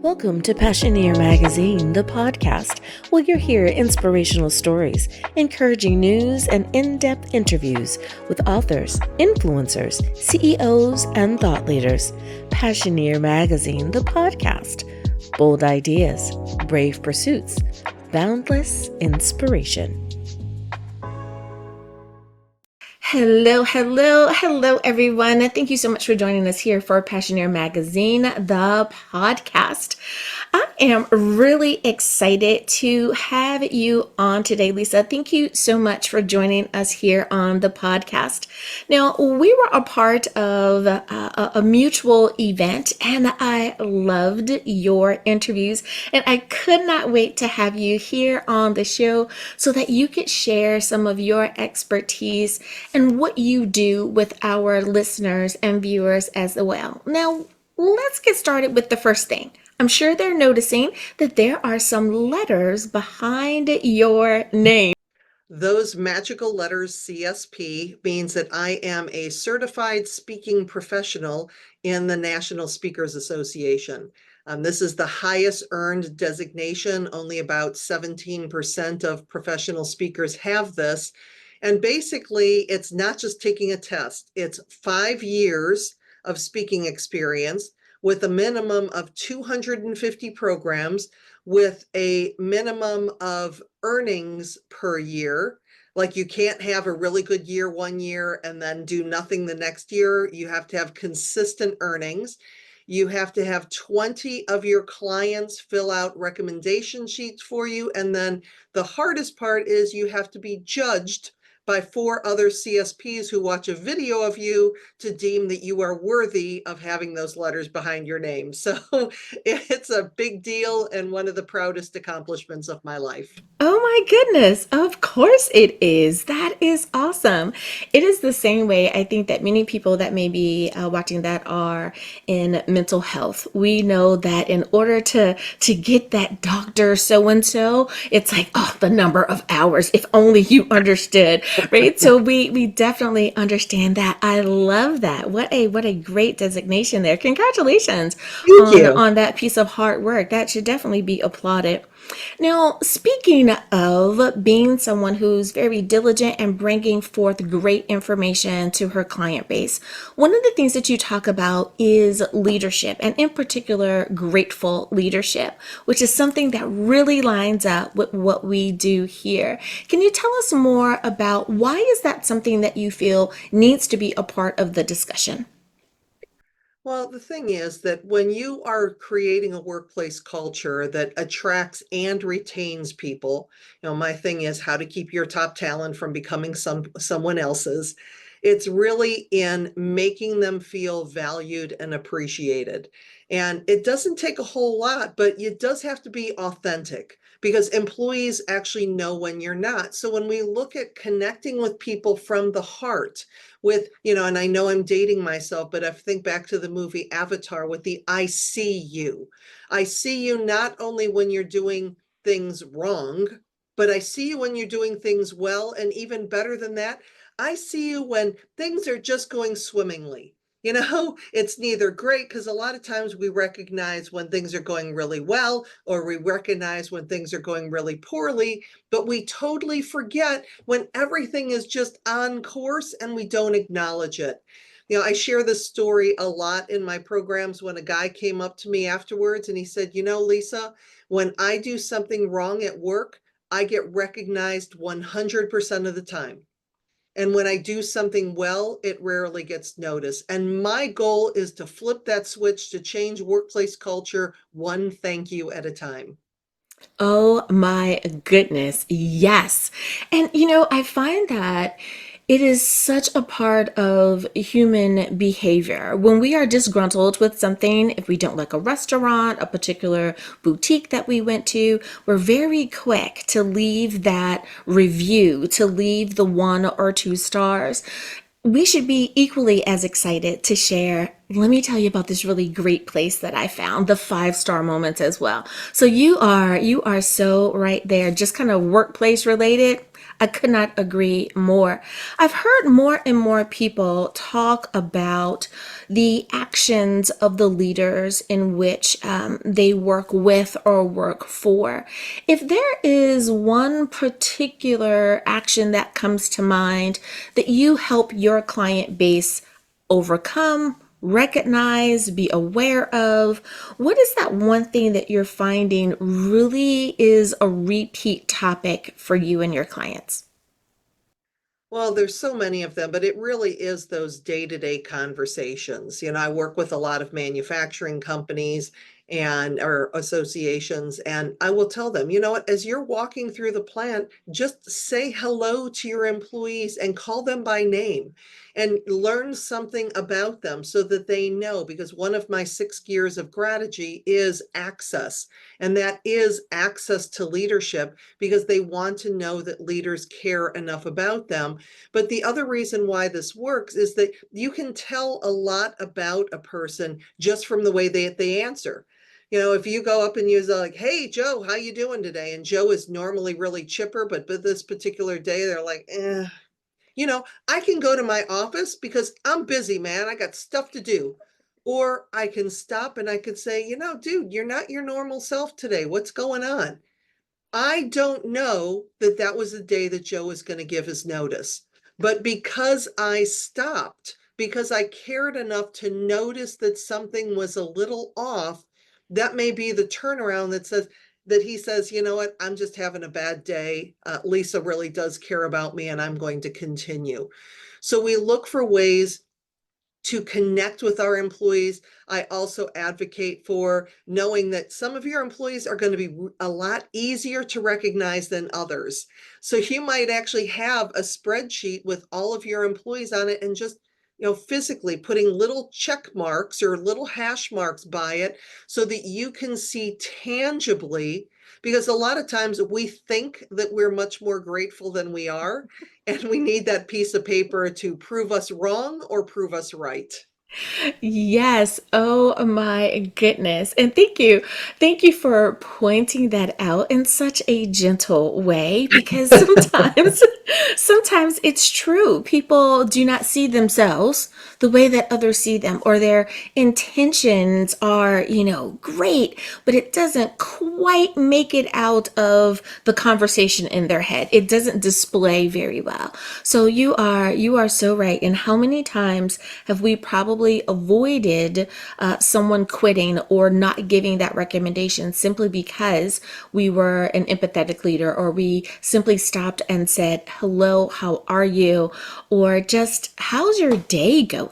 Welcome to PASSIONEER Magazine, the podcast, where you'll hear inspirational stories, encouraging news, and in-depth interviews with authors, influencers, CEOs, and thought leaders. PASSIONEER Magazine, the podcast. Bold ideas, brave pursuits, boundless inspiration. Hello, everyone. Thank you so much for joining us here for PASSIONEER Magazine, the podcast. I am really excited to have you on today, Lisa. Thank you so much for joining us here on the podcast. Now, we were a part of a mutual event, and I loved your interviews, and I could not wait to have you here on the show so that you could share some of your expertise and what you do with our listeners and viewers as well. Now, let's get started with the first thing. I'm sure they're noticing that there are some letters behind your name. Those magical letters CSP means that I am a certified speaking professional in the National Speakers Association. This is the highest earned designation. Only about 17% of professional speakers have this. And basically, it's not just taking a test. It's 5 years of speaking experience with a minimum of 250 programs, with a minimum of earnings per year. Like, you can't have a really good year one year and then do nothing the next year. You have to have consistent earnings. You have to have 20 of your clients fill out recommendation sheets for you. And then the hardest part is you have to be judged by 4 other CSPs who watch a video of you to deem that you are worthy of having those letters behind your name. So it's a big deal and one of the proudest accomplishments of my life. Oh my goodness, of course it is. That is awesome. It is the same way I think that many people that may be watching that are in mental health. We know that in order to get that doctor so-and-so, it's like, oh, the number of hours, if only you understood, right? So we definitely understand that. I love that. What a great designation there. Congratulations on that piece of hard work. That should definitely be applauded. Now, speaking of being someone who's very diligent and bringing forth great information to her client base, one of the things that you talk about is leadership, and in particular, grateful leadership, which is something that really lines up with what we do here. Can you tell us more about why is that something that you feel needs to be a part of the discussion? Well, the thing is that when you are creating a workplace culture that attracts and retains people, my thing is how to keep your top talent from becoming someone else's. It's really in making them feel valued and appreciated. And it doesn't take a whole lot, but it does have to be authentic, because employees actually know when you're not. So when we look at connecting with people from the heart, with, and I know I'm dating myself, but I think back to the movie Avatar with the I see you. I see you not only when you're doing things wrong, but I see you when you're doing things well. And even better than that, I see you when things are just going swimmingly. It's neither great, because a lot of times we recognize when things are going really well, or we recognize when things are going really poorly, but we totally forget when everything is just on course and we don't acknowledge it. I share this story a lot in my programs when a guy came up to me afterwards and he said, Lisa, when I do something wrong at work, I get recognized 100% of the time. And when I do something well, it rarely gets noticed. And my goal is to flip that switch to change workplace culture one thank you at a time. Oh my goodness. Yes. And I find that it is such a part of human behavior. When we are disgruntled with something, if we don't like a restaurant, a particular boutique that we went to, we're very quick to leave that review, to leave the 1 or 2 stars. We should be equally as excited to share. Let me tell you about this really great place that I found, the 5-star moments as well. So you are so right there, just kind of workplace related. I could not agree more. I've heard more and more people talk about the actions of the leaders in which they work with or work for. If there is one particular action that comes to mind that you help your client base overcome, recognize, be aware of, what is that one thing that you're finding really is a repeat topic for you and your clients? Well, there's so many of them, but it really is those day-to-day conversations. I work with a lot of manufacturing companies and or associations, and I will tell them, you know what, as you're walking through the plant, just say hello to your employees and call them by name and learn something about them so that they know, because one of my 6 gears of Grategy is access, and that is access to leadership because they want to know that leaders care enough about them. But the other reason why this works is that you can tell a lot about a person just from the way they answer. If you go up and use like, "Hey Joe, how you doing today?" And Joe is normally really chipper, but this particular day they're like, "Eh." I can go to my office because I'm busy, man. I got stuff to do. Or I can stop and I could say, dude, you're not your normal self today. What's going on? I don't know that that was the day that Joe was going to give his notice. But because I stopped, because I cared enough to notice that something was a little off, that may be the turnaround that he says, you know what, I'm just having a bad day. Lisa really does care about me and I'm going to continue. So we look for ways to connect with our employees. I also advocate for knowing that some of your employees are going to be a lot easier to recognize than others. So you might actually have a spreadsheet with all of your employees on it and just physically putting little check marks or little hash marks by it so that you can see tangibly, because a lot of times we think that we're much more grateful than we are, and we need that piece of paper to prove us wrong or prove us right. Yes. Oh my goodness. And thank you. Thank you for pointing that out in such a gentle way because sometimes sometimes it's true. People do not see themselves the way that others see them, or their intentions are, great, but it doesn't quite make it out of the conversation in their head. It doesn't display very well. So you are so right. And how many times have we probably avoided someone quitting or not giving that recommendation simply because we were an empathetic leader, or we simply stopped and said, "Hello, how are you?" or just, "How's your day going?"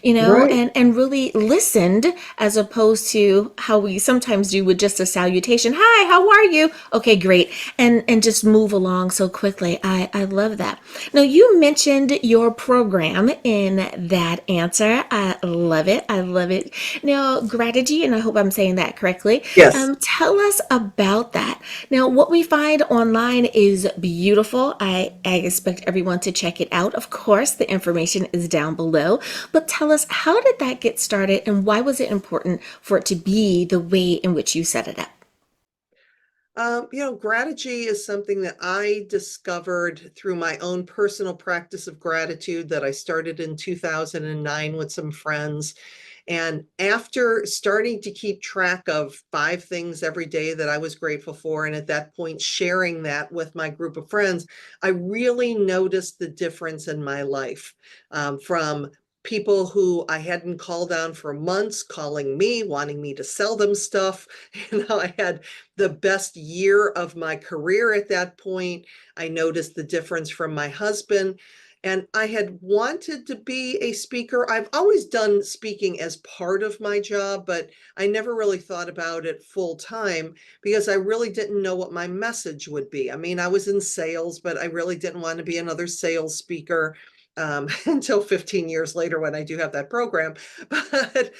Right. and really listened, as opposed to how we sometimes do with just a salutation. "Hi, how are you?" "Okay, great." And just move along so quickly. I love that. Now, you mentioned your program in that answer. I love it. I love it. Now, Grategy, and I hope I'm saying that correctly. Yes. Tell us about that. Now, what we find online is beautiful. I expect everyone to check it out. Of course, the information is down below. But tell us, how did that get started, and why was it important for it to be the way in which you set it up? Grategy is something that I discovered through my own personal practice of gratitude that I started in 2009 with some friends. And after starting to keep track of 5 things every day that I was grateful for, and at that point sharing that with my group of friends, I really noticed the difference in my life, from people who I hadn't called on for months calling me, wanting me to sell them stuff. I had the best year of my career at that point. I noticed the difference from my husband. And I had wanted to be a speaker. I've always done speaking as part of my job, but I never really thought about it full time because I really didn't know what my message would be. I mean, I was in sales, but I really didn't want to be another sales speaker until 15 years later when I do have that program. But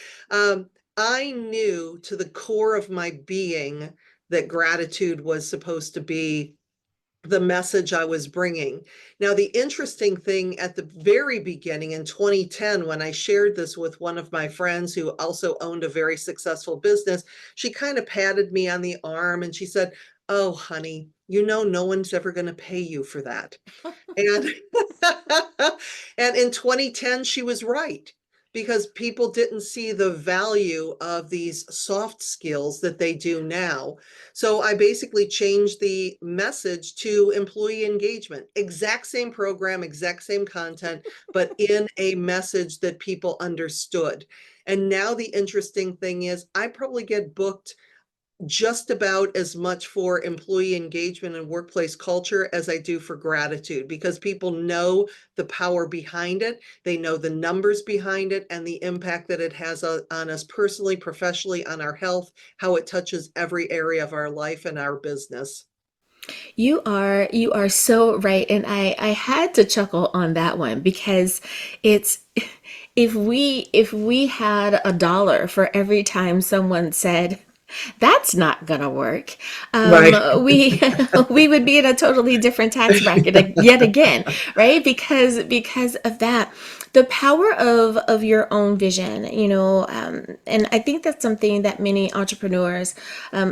I knew to the core of my being that gratitude was supposed to be the message I was bringing. Now, the interesting thing at the very beginning in 2010, when I shared this with one of my friends who also owned a very successful business, she kind of patted me on the arm and she said, "Oh, honey, you know, no one's ever going to pay you for that. And and in 2010, she was right because people didn't see the value of these soft skills that they do now. So I basically changed the message to employee engagement. Exact same program, exact same content, but in a message that people understood. And now the interesting thing is I probably get booked just about as much for employee engagement and workplace culture as I do for gratitude because people know the power behind it. They know the numbers behind it and the impact that it has on us personally, professionally, on our health, how it touches every area of our life and our business. You are so right, and I had to chuckle on that one because it's if we had a dollar for every time someone said that's not gonna work, Right. we we would be in a totally different tax bracket yet again, right? Because of that, the power of your own vision, and I think that's something that many entrepreneurs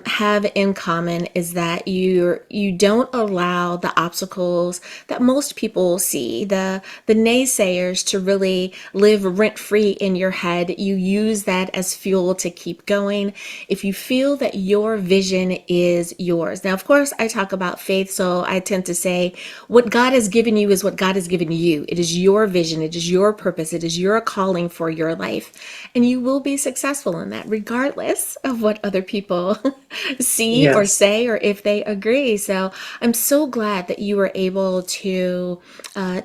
have in common is that you don't allow the obstacles that most people see, the naysayers, to really live rent free in your head. You use that as fuel to keep going. If you feel that your vision is yours. Now, of course, I talk about faith, so I tend to say what God has given you is what God has given you. It is your vision, it is your purpose, it is your calling for your life. And you will be successful in that, regardless of what other people see or Yes. say or if they agree. So I'm so glad that you were able to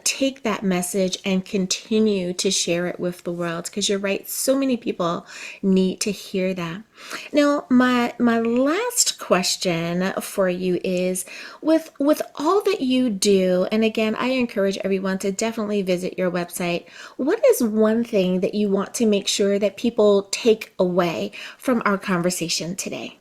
take that message and continue to share it with the world, because you're right, so many people need to hear that. Now, my last question for you is, with all that you do, and again, I encourage everyone to definitely visit your website. What is one thing that you want to make sure that people take away from our conversation today?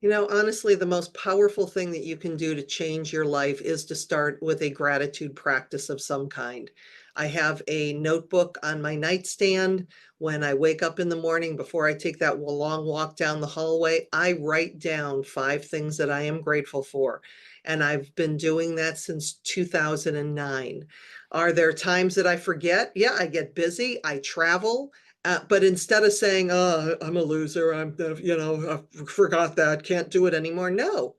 You know, honestly, the most powerful thing that you can do to change your life is to start with a gratitude practice of some kind. I have a notebook on my nightstand. When I wake up in the morning, before I take that long walk down the hallway, I write down 5 things that I am grateful for. And I've been doing that since 2009. Are there times that I forget? Yeah, I get busy, I travel. But instead of saying, "Oh, I'm a loser. I forgot that. Can't do it anymore." No,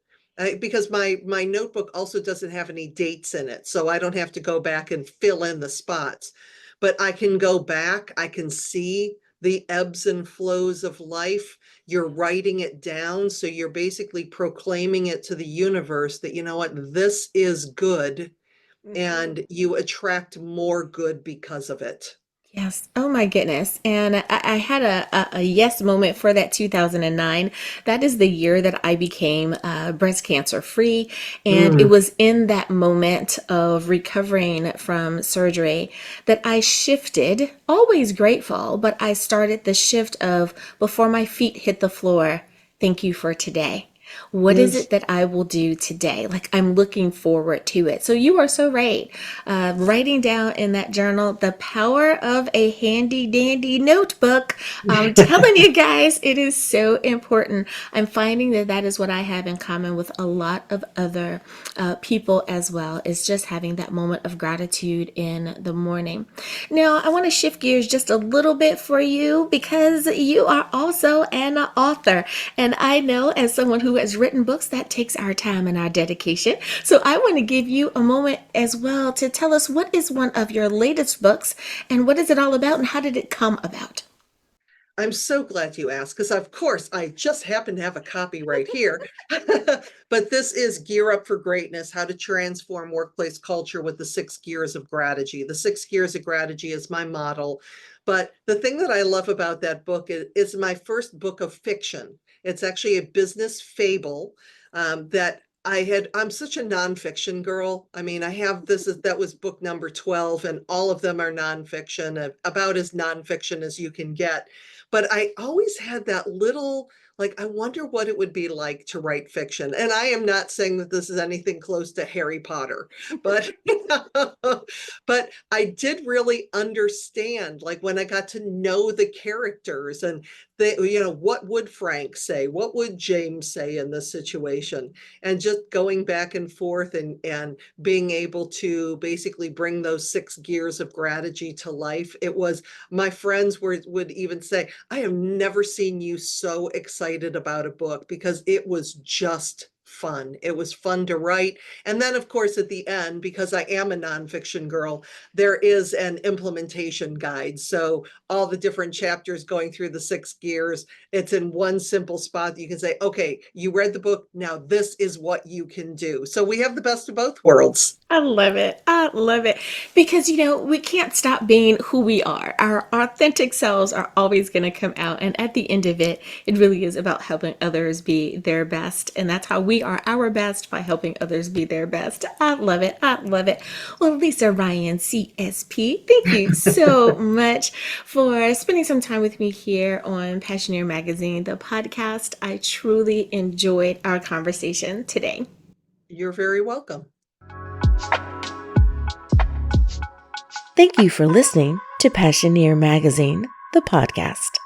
because my notebook also doesn't have any dates in it, so I don't have to go back and fill in the spots. But I can go back. I can see the ebbs and flows of life. You're writing it down, so you're basically proclaiming it to the universe that, you know what, this is good, and you attract more good because of it. Yes. Oh my goodness. And I had a yes moment for that 2009. That is the year that I became breast cancer free. And it Mm. was in that moment of recovering from surgery that I shifted, always grateful, but I started the shift of before my feet hit the floor, thank you for today. What is Mm. it that I will do today? Like, I'm looking forward to it. So you are so right. Writing down in that journal, the power of a handy dandy notebook. I'm telling you guys, it is so important. I'm finding that that is what I have in common with a lot of other people as well, is just having that moment of gratitude in the morning. Now, I want to shift gears just a little bit for you because you are also an author. And I know, as someone who has written books, that takes our time and our dedication. So I want to give you a moment as well to tell us what is one of your latest books and what is it all about and how did it come about? I'm so glad you asked because, of course, I just happen to have a copy right here. But this is Gear Up for Greatness: How to Transform Workplace Culture with the 6 Gears of Grategy. The 6 Gears of Grategy is my model. But the thing that I love about that book is it's my first book of fiction. It's actually a business fable that I'm such a nonfiction girl. I mean, I have that was book number 12, and all of them are nonfiction, about as nonfiction as you can get. But I always had that little, like, I wonder what it would be like to write fiction. And I am not saying that this is anything close to Harry Potter, but but I did really understand, like when I got to know the characters and what would Frank say? What would James say in this situation? And just going back and forth and being able to basically bring those 6 gears of Grategy to life. It was, my friends would even say, I have never seen you so excited about a book, because it was just fun. It was fun to write. And then, of course, at the end, because I am a nonfiction girl, there is an implementation guide. So all the different chapters going through the 6 gears, it's in one simple spot. You can say, okay, you read the book. Now this is what you can do. So we have the best of both worlds. I love it. I love it. Because, we can't stop being who we are. Our authentic selves are always going to come out. And at the end of it, it really is about helping others be their best. And that's how we are our best, by helping others be their best. I love it. I love it. Well, Lisa Ryan, CSP, thank you so much for spending some time with me here on Passioneer Magazine, the podcast. I truly enjoyed our conversation today. You're very welcome. Thank you for listening to Passioneer Magazine, the podcast.